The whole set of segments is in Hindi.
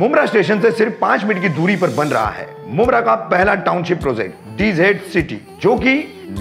मुमरा स्टेशन से सिर्फ 5 मिनट की दूरी पर बन रहा है मुमरा का पहला टाउनशिप प्रोजेक्ट डीजेड सिटी, जो कि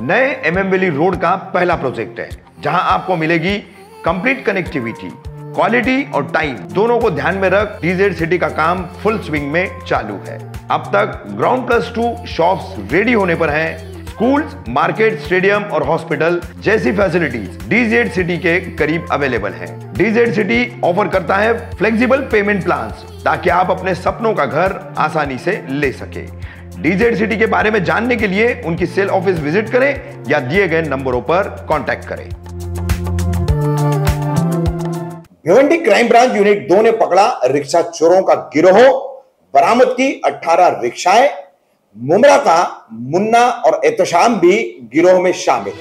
नए एमएम वैली रोड का पहला प्रोजेक्ट है, जहां आपको मिलेगी कंप्लीट कनेक्टिविटी, क्वालिटी और टाइम दोनों को ध्यान में रख डीजेड सिटी का काम फुल स्विंग में चालू है। अब तक ग्राउंड +2 शॉप्स रेडी होने पर हैं। स्कूल्स, मार्केट, स्टेडियम और हॉस्पिटल जैसी फैसिलिटीज डीजेड सिटी के करीब अवेलेबल हैं। डीजेड सिटी ऑफर करता है फ्लेक्सिबल पेमेंट प्लान्स, ताकि आप अपने सपनों का घर आसानी से ले सके। डीजेड सिटी के बारे में जानने के लिए उनकी सेल ऑफिस विजिट करें या दिए गए नंबरों पर कांटेक्ट करें। भिवंडी क्राइम ब्रांच यूनिट 2 ने पकड़ा रिक्शा चोरों का गिरोह, बरामद की 18 रिक्शाएं। मुमरा का मुन्ना और एहतशाम भी गिरोह में शामिल।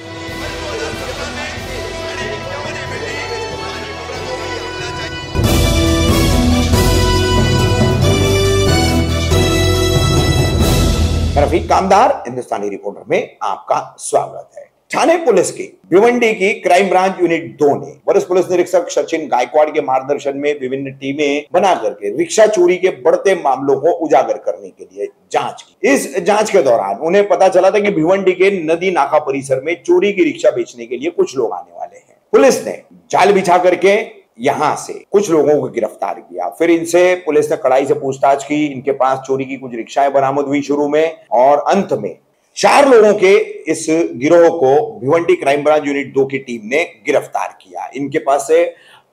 रफीक कामदार, हिंदुस्तानी रिपोर्टर में आपका स्वागत है। थाने पुलिस की भिवंडी की क्राइम ब्रांच यूनिट 2 ने वरिष्ठ पुलिस निरीक्षक सचिन गायकवाड़ के मार्गदर्शन में विभिन्न टीमें बना करके रिक्शा चोरी के बढ़ते मामलों को उजागर करने के लिए जांच की। इस जांच के दौरान उन्हें पता चला था कि भिवंडी के नदी नाका परिसर में चोरी की रिक्शा बेचने के लिए कुछ लोग आने वाले हैं। पुलिस ने जाल बिछा करके यहां से कुछ लोगों को गिरफ्तार किया। फिर इनसे पुलिस ने कड़ाई से पूछताछ की। इनके पास चोरी की कुछ रिक्शाएं बरामद हुई शुरू में, और अंत में 4 लोगों के इस गिरोह को भिवंडी क्राइम ब्रांच यूनिट 2 की टीम ने गिरफ्तार किया। इनके पास से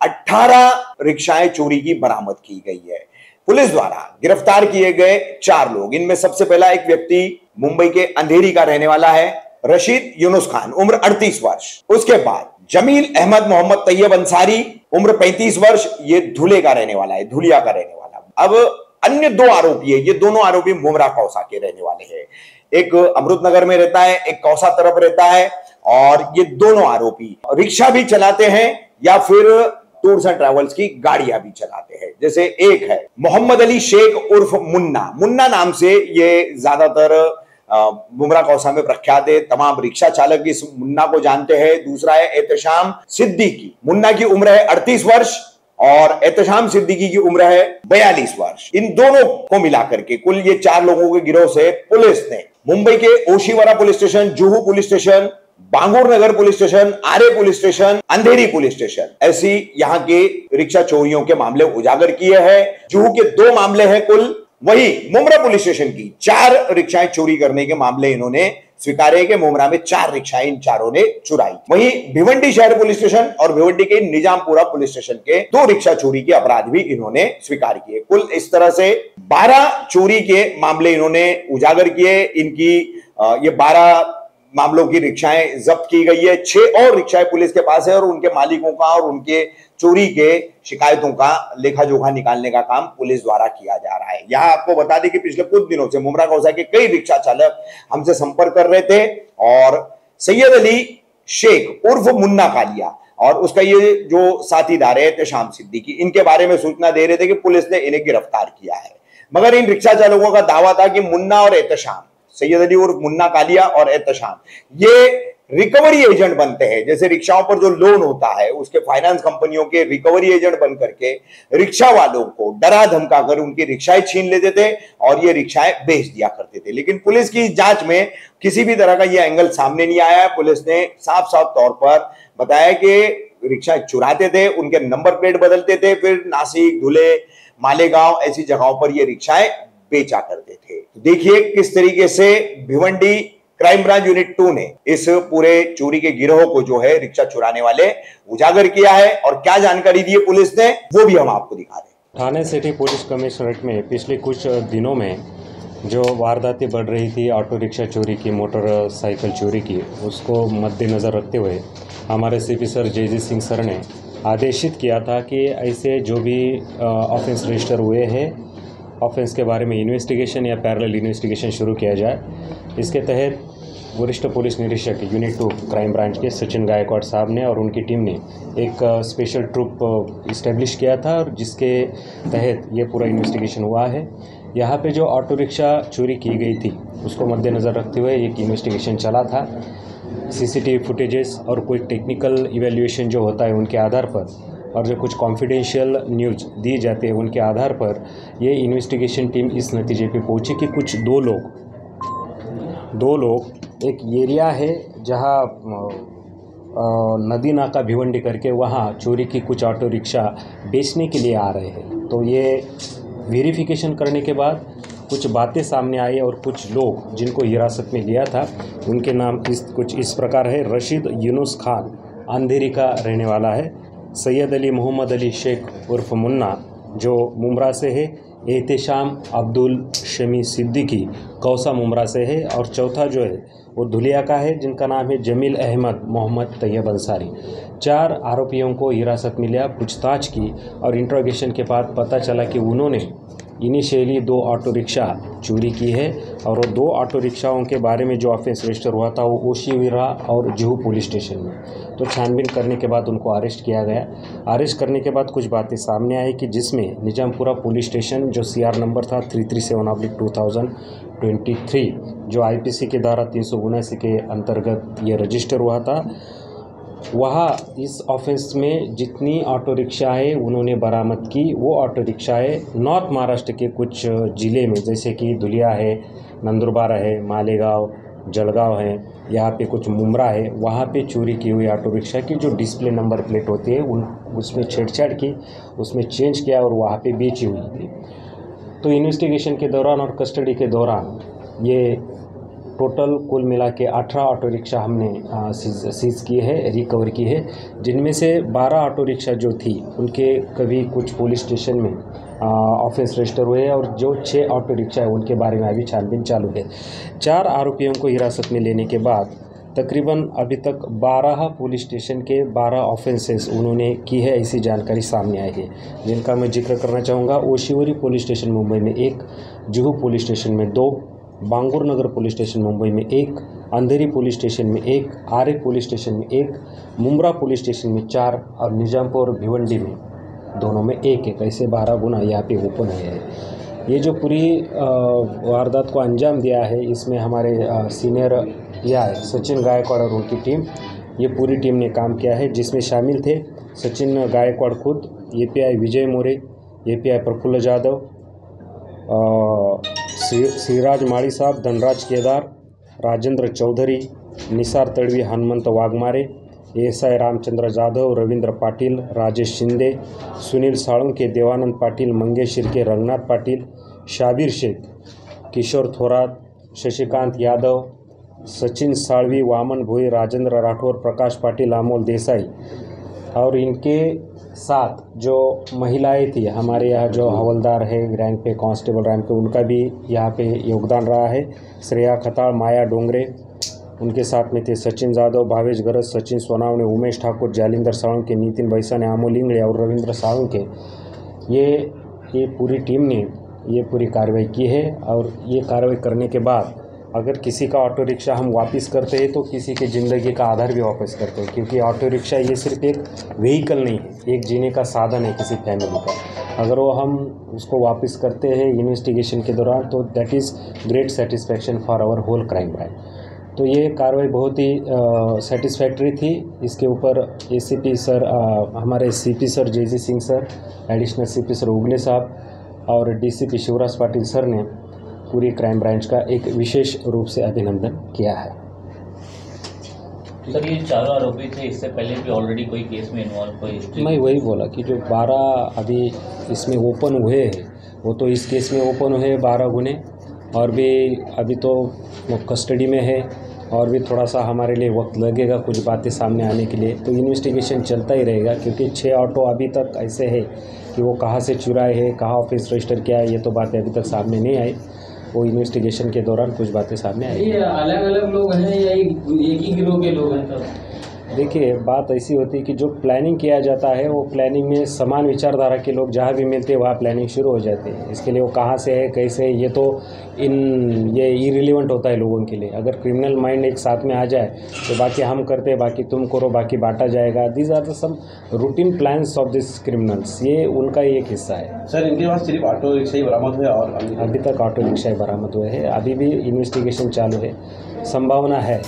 18 रिक्शाएं चोरी की बरामद की गई है। पुलिस द्वारा गिरफ्तार किए गए 4 लोग, इनमें सबसे पहला एक व्यक्ति मुंबई के अंधेरी का रहने वाला है, रशीद यूनुस खान, उम्र 38 वर्ष। उसके बाद जमील अहमद मोहम्मद तैयब अंसारी, उम्र 35 वर्ष, ये धुले का रहने वाला है, धुलिया का रहने वाला। अब अन्य 2 आरोपी है, ये दोनों आरोपी मुमरा कौसा के रहने वाले हैं। एक अमृतनगर में रहता है, एक कौसा तरफ रहता है, और ये दोनों आरोपी रिक्शा भी चलाते हैं या फिर टूर्स एंड ट्रैवल्स की गाड़ियां भी चलाते हैं। जैसे एक है मोहम्मद अली शेख उर्फ मुन्ना, मुन्ना नाम से ये ज्यादातर मुमरा कौसा में प्रख्यात है। तमाम रिक्शा चालक इस मुन्ना को जानते हैं। दूसरा है एहतशाम सिद्दीकी, मुन्ना की उम्र है 38 वर्ष और एहतशाम सिद्दीकी की उम्र है 42 वर्ष। इन दोनों को मिलाकर के कुल ये 4 लोगों के गिरोह से पुलिस ने मुंबई के Oshiwara police station, Juhu police station, Bangur Nagar police station, Aarey police station, Andheri police station, ऐसी यहां के रिक्शा चोरियों के मामले उजागर किए हैं। जुहू के 2 मामले हैं कुल, वही मुमरा पुलिस स्टेशन की 4 रिक्शाएं चोरी करने के मामले इन्होंने स्वीकारे कि मुमरा में 4 रिक्शाएं इन चारों ने चुराई। वहीं भिवंडी शहर पुलिस स्टेशन और भिवंडी के निजामपुरा पुलिस स्टेशन के 2 रिक्शा चोरी के अपराध भी इन्होंने स्वीकार किए। कुल इस तरह से 12 चोरी के मामले इन्होंने उजागर किए। इनकी ये 12 मामलों की रिक्शाएं जब्त की गई है। 6 और रिक्शाएं पुलिस के पास है और उनके मालिकों का और उनके चोरी के शिकायतों का लेखा जोखा निकालने का काम पुलिस द्वारा किया जा रहा है। यहां आपको बता दें कि पिछले कुछ दिनों से मुमरा कौसा के कई रिक्शा चालक हमसे संपर्क कर रहे थे, और सैयद अली शेख उर्फ मुन्ना कालिया और उसका ये जो साथीदार है एहतशाम सिद्दीकी, इनके बारे में सूचना दे रहे थे कि पुलिस ने इन्हें गिरफ्तार किया है। मगर इन रिक्शा चालकों का दावा था कि मुन्ना और एहतशाम, सैयद अली उर्फ मुन्ना कालिया और एहतशाम, ये रिकवरी एजेंट बनते हैं। जैसे रिक्शाओं पर जो लोन होता है उसके फाइनेंस कंपनियों के रिकवरी एजेंट बन करके रिक्शा वालों को डरा धमका कर उनकी रिक्शाएं छीन लेते थे और ये रिक्शाएं बेच दिया करते थे। लेकिन पुलिस की जांच में किसी भी तरह का ये एंगल सामने नहीं आया। पुलिस ने साफ साफ तौर पर बताया कि रिक्शा चुराते थे, उनके नंबर प्लेट बदलते थे, फिर नासिक, धुले, मालेगांव ऐसी जगहों पर ये रिक्शाएं बेचा करते थे। देखिए किस तरीके से भिवंडी क्राइम ब्रांच यूनिट 2 ने इस पूरे चोरी के गिरोह को जो है रिक्शा चुराने वाले उजागर किया है, और क्या जानकारी दी है पुलिस ने वो भी हम आपको दिखा रहे हैं। थाने सिटी पुलिस कमिश्नरेट में पिछले कुछ दिनों में जो वारदातें बढ़ रही थी, ऑटो रिक्शा चोरी की, मोटरसाइकिल चोरी की, उसको मद्देनज़र रखते हुए हमारे CP sir Jayjeet Singh sir ने आदेशित किया था कि ऐसे जो भी ऑफेंस रजिस्टर हुए हैं, ऑफेंस के बारे में इन्वेस्टिगेशन या पैरेलल इन्वेस्टिगेशन शुरू किया जाए। इसके तहत वरिष्ठ पुलिस निरीक्षक यूनिट 2 क्राइम ब्रांच के सचिन गायकवाड़ साहब ने और उनकी टीम ने एक स्पेशल ट्रुप इस्टेब्लिश किया था, और जिसके तहत ये पूरा इन्वेस्टिगेशन हुआ है। यहाँ पे जो ऑटो रिक्शा चोरी की गई थी उसको मद्देनज़र रखते हुए एक इन्वेस्टिगेशन चला था। सीसीटीवी फुटेजेस और कोई टेक्निकल इवैल्यूएशन जो होता है उनके आधार पर और जो कुछ कॉन्फिडेंशियल न्यूज़ दी जाती है उनके आधार पर ये इन्वेस्टिगेशन टीम इस नतीजे पे पहुंची कि कुछ दो लोग एक एरिया है जहां नदी नाका भिवंडी करके वहाँ चोरी की कुछ ऑटो रिक्शा बेचने के लिए आ रहे हैं। तो ये वेरिफिकेशन करने के बाद कुछ बातें सामने आई और कुछ लोग जिनको हिरासत में लिया था उनके नाम कुछ इस प्रकार है। रशीद यूनुस खान अंधेरी का रहने वाला है, सैयद अली मोहम्मद अली शेख उर्फ मुन्ना जो मुमरा से है, एहतेशाम अब्दुल शमी सिद्दीकी कौसा मुमरा से है, और चौथा जो है वो धुलिया का है जिनका नाम है जमील अहमद मोहम्मद तैयब अंसारी। 4 आरोपियों को हिरासत में लिया, पूछताछ की और इंट्रोगेशन के बाद पता चला कि उन्होंने इनिशियली 2 ऑटो रिक्शा चोरी की है और वो 2 ऑटो रिक्शाओं के बारे में जो ऑफेंस रजिस्टर हुआ था वो ओशीविरा और जुहू पुलिस स्टेशन में। तो छानबीन करने के बाद उनको अरेस्ट किया गया। अरेस्ट करने के बाद कुछ बातें सामने आई कि जिसमें निजामपुरा पुलिस स्टेशन जो CR नंबर था 337/2023 जो IPC के धारा 379 के अंतर्गत ये रजिस्टर हुआ था, वहाँ इस ऑफेंस में जितनी ऑटो रिक्शा है उन्होंने बरामद की। वो ऑटो रिक्शा है नॉर्थ महाराष्ट्र के कुछ ज़िले में जैसे कि धुलिया है, नंदुरबार है, मालेगांव, जलगांव है, यहाँ पे कुछ मुमरा है, वहाँ पे चोरी की हुई ऑटो रिक्शा की जो डिस्प्ले नंबर प्लेट होती है उसमें छेड़छाड़ की, उसमें चेंज किया और वहाँ पे बेची हुई थी। तो इन्वेस्टिगेशन के दौरान और कस्टडी के दौरान ये टोटल कुल मिला के 18 ऑटो रिक्शा हमने सीज की है, रिकवर की है, जिनमें से 12 ऑटो रिक्शा जो थी उनके कभी कुछ पुलिस स्टेशन में ऑफेंस रजिस्टर हुए और जो 6 ऑटो रिक्शा है उनके बारे में अभी छानबीन चालू है। 4 आरोपियों को हिरासत में लेने के बाद तकरीबन अभी तक 12 पुलिस स्टेशन के 12 ऑफेंसेस उन्होंने की है, ऐसी जानकारी सामने आई है, जिनका मैं जिक्र करना चाहूँगा। ओशिवरी पुलिस स्टेशन मुंबई में 1, जुहू पुलिस स्टेशन में 2, बांगूर नगर पुलिस स्टेशन मुंबई में 1, अंधेरी पुलिस स्टेशन में 1, आरे पुलिस स्टेशन में 1, मुमरा पुलिस स्टेशन में 4 और निजामपुर भिवंडी में दोनों में 1 ऐसे 12 गुना यहाँ पे ओपन है। ये जो पूरी वारदात को अंजाम दिया है इसमें हमारे सीनियर PI सचिन गायकवाड़ और उनकी टीम, ये पूरी टीम ने काम किया है, जिसमें शामिल थे सचिन गायकवाड़ खुद, API विजय मोरे, API प्रफुल्ल जाधव, श्रीराज माड़ी साहब, धनराज केदार, राजेंद्र चौधरी, निसार तड़वी, हनुमंत वाघमारे, ASI रामचंद्र जाधव, रविंद्र पाटिल, राजेश शिंदे, सुनील साळुंके, देवानंद पाटिल, मंगेश शिर्के, रंगनाथ पाटिल, शाबिर शेख, किशोर थोरात, शशिकांत यादव, सचिन साळवी, वामन भोई, राजेंद्र राठौर, प्रकाश पाटिल, अमोल देसाई और इनके साथ जो महिलाएं थी हमारे यहाँ जो हवलदार है रैंक पे, कांस्टेबल रैंक पे, उनका भी यहाँ पे योगदान रहा है। श्रेया खताड़, माया डोंगरे, उनके साथ में थे सचिन जाधव, भावेश गरज, सचिन सोनावणे, उमेश ठाकुर, जालिंदर साळुंके, नितिन बैसाने, अमोल इंगड़े और रविंद्र साळुंके, ये पूरी टीम ने ये पूरी कार्रवाई की है। और ये कार्रवाई करने के बाद अगर किसी का ऑटो रिक्शा हम वापस करते हैं तो किसी के ज़िंदगी का आधार भी वापस करते हैं, क्योंकि ऑटो रिक्शा ये सिर्फ एक व्हीकल नहीं है, एक जीने का साधन है किसी फैमिली का। अगर वो हम उसको वापस करते हैं इन्वेस्टिगेशन के दौरान तो that is great satisfaction for our whole crime branch. तो ये कार्रवाई बहुत ही सेटिस्फैक्ट्री थी। इसके ऊपर ACP सर, हमारे CP sir JG Singh sir, additional CP sir उगले साहब और DCP शिवराज पाटिल सर ने पूरी क्राइम ब्रांच का एक विशेष रूप से अभिनंदन किया है। सर ये 4 आरोपी थे, इससे पहले भी ऑलरेडी कोई केस में इन्वॉल्व कोई हिस्ट्री? मैं वही बोला कि जो 12 अभी इसमें ओपन हुए हैं वो तो इस केस में ओपन हुए 12 गुने, और भी अभी तो वो कस्टडी में है और भी थोड़ा सा हमारे लिए वक्त लगेगा कुछ बातें सामने आने के लिए। तो इन्वेस्टिगेशन चलता ही रहेगा, क्योंकि 6 ऑटो अभी तक ऐसे है कि वो कहाँ से चुराए हैं, कहाँ ऑफिस रजिस्टर किया है, ये तो बातें अभी तक सामने नहीं आई। वो इन्वेस्टिगेशन के दौरान कुछ बातें सामने आई। ये अलग अलग लोग हैं या एक ही गिरोह के लोग हैं? तब देखिए बात ऐसी होती है कि जो प्लानिंग किया जाता है वो प्लानिंग में समान विचारधारा के लोग जहाँ भी मिलते हैं वहाँ प्लानिंग शुरू हो जाती है। इसके लिए वो कहाँ से है, कैसे है, ये तो ये इरिलेवेंट होता है लोगों के लिए। अगर क्रिमिनल माइंड एक साथ में आ जाए तो बाकी हम करते हैं, बाकी तुम करो, बाकी बांटा जाएगा। These are the some routine plans of this criminals, ये उनका ही एक हिस्सा है। सर इनके पास सिर्फ ऑटो रिक्शा ही बरामद हुए और अभी तक ऑटो रिक्शा ही बरामद हुए हैं। अभी भी इन्वेस्टिगेशन चालू है, संभावना है